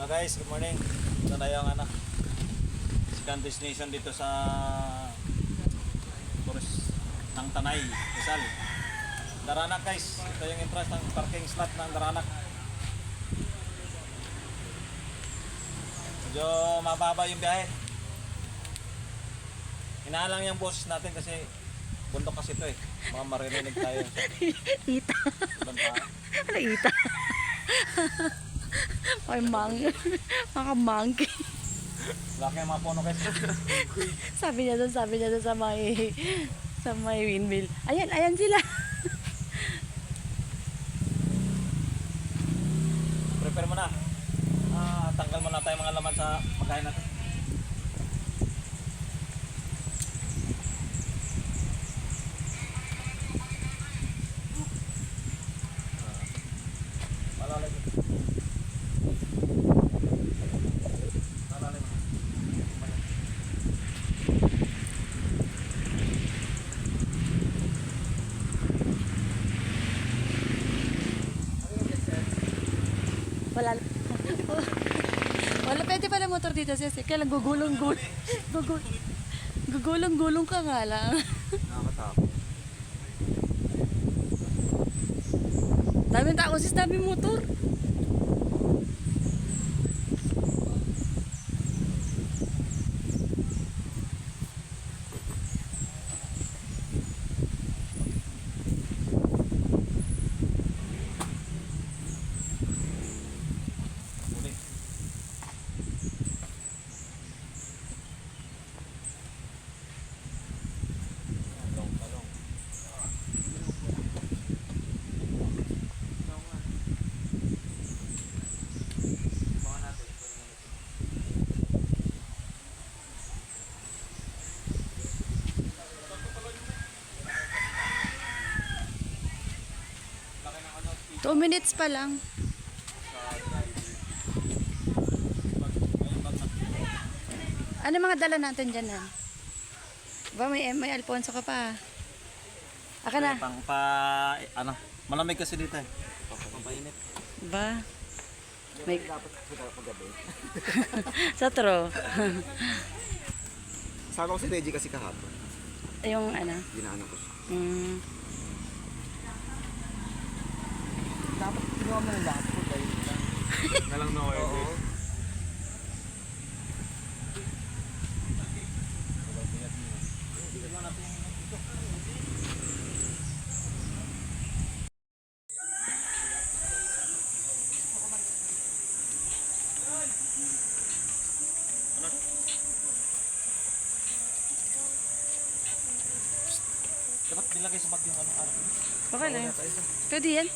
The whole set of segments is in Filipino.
Guys, good morning. Ito na yung second destination dito sa Tourist ng Tanay, Rizal. Daranak guys. Ito yung entrance ng parking slot ng Daranak. Medyo mababa yung biyahe. Inaalang yung boses natin kasi bundok kasi ito eh. Mga maririnig tayo. Ita. Ano ita? Ay mga monkey. Laki ang mga puno guys. Sabi niya doon sa may windmill. Ayan sila. Prepare mo na. Tanggal mo na tayo mga laman sa pagkain natin. Wala pwede pala motor dito sis. Kaya lang gugulong-gulong ka nga lang. Nakakatakot. Daming tao sis, daming motor. Two minutes pa lang. Ano mga dala natin dyan ha? Ba may Alfonso ka pa. Aka na. Malamig kasi dito eh. Pampainit. Ba? May dapat paggabi. Sa tro. Sama ko si Reggie kasi kahapon. Yung Ginaano ko siya. Dapat ginawa mo ng lahat po dahil nalang na oil. Oo. Dapat nilagay sa bag yung araw. Okay lang. Pwede yan.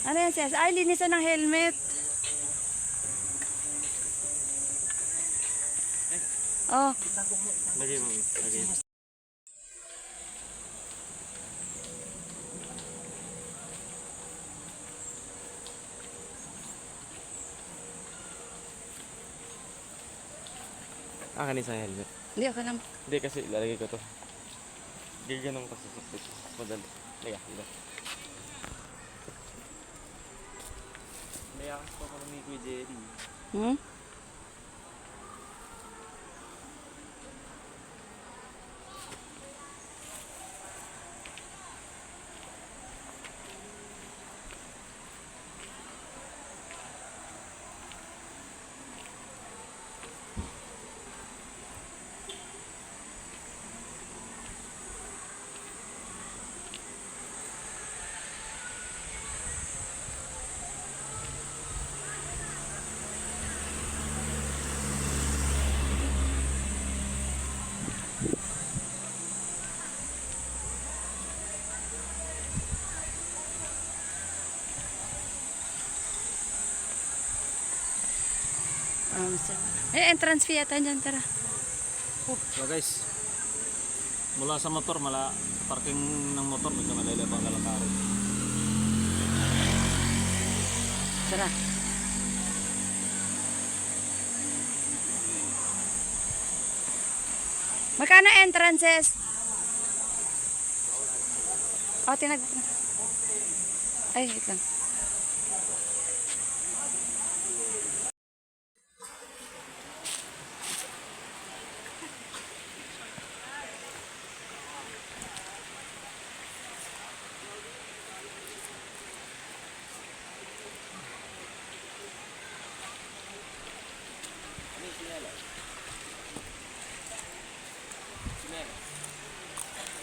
Ano yan sis? Ay, linisan ng helmet. Oh. Lagay mo. Lagay. Kanisa yung helmet. Hindi, okay lang. Hindi kasi ilalagay ko to. Gaganong kasi sa pito. Madali. Liga. May akas pa ko ni Kuya Jerry. Entrance fee yata dyan, tara. So guys, mula sa motor, parking ng motor, medyo malayo pang lalakarin. Tara. Magkano entrances? Ay, wait lang.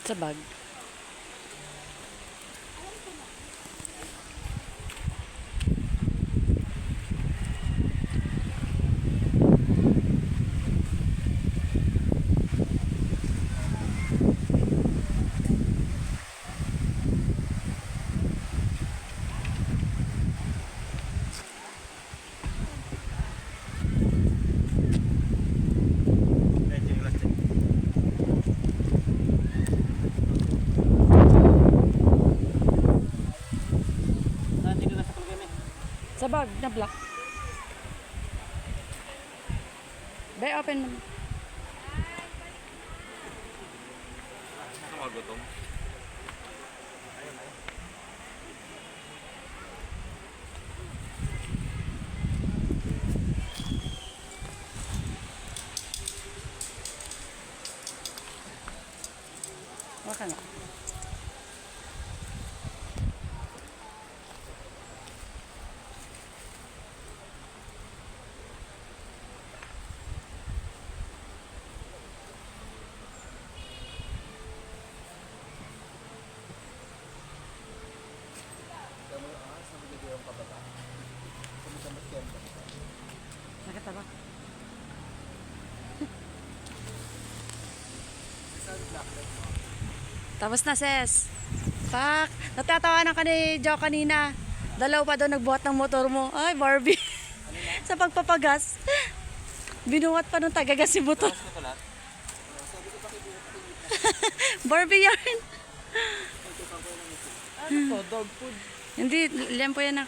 Sa bag. Medyo yung last check. Dito na sa palagay mo. Sa bag na black. Bay, open mo. Nasa mga gutom. Waka na. Nakita ba? Tapos na, Ses. Pak! Natatawanan ka ni Joe kanina. Dalaw pa daw nagbuhat ng motor mo. Ay, Barbie. Sa pagpapagas. Binuhat pa nung tagagas si motor. Barbie yarn. Ano to? Dog food? Hindi, lempo yan na.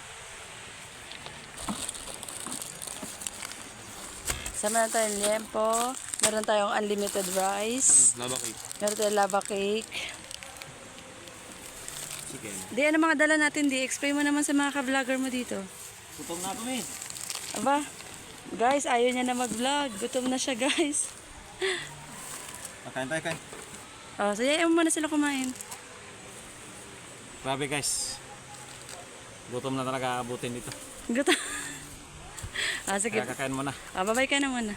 Sama na tayong lempo. Meron tayong unlimited rice. Lava cake. Meron tayong lava cake. Chicken. Di, ano mga dala natin? Di, explain mo naman sa mga ka-vlogger mo dito. Gutom na kami. Aba, guys, ayaw niya na mag-vlog. Gutom na siya, guys. Kain tayo, kain. Oh, so yayaw mo muna sila kumain. Grabe guys. Gutom na talaga abutin dito. Gutom. Ah, sige. Kaya kakain mo na. Ah, babay ka na muna.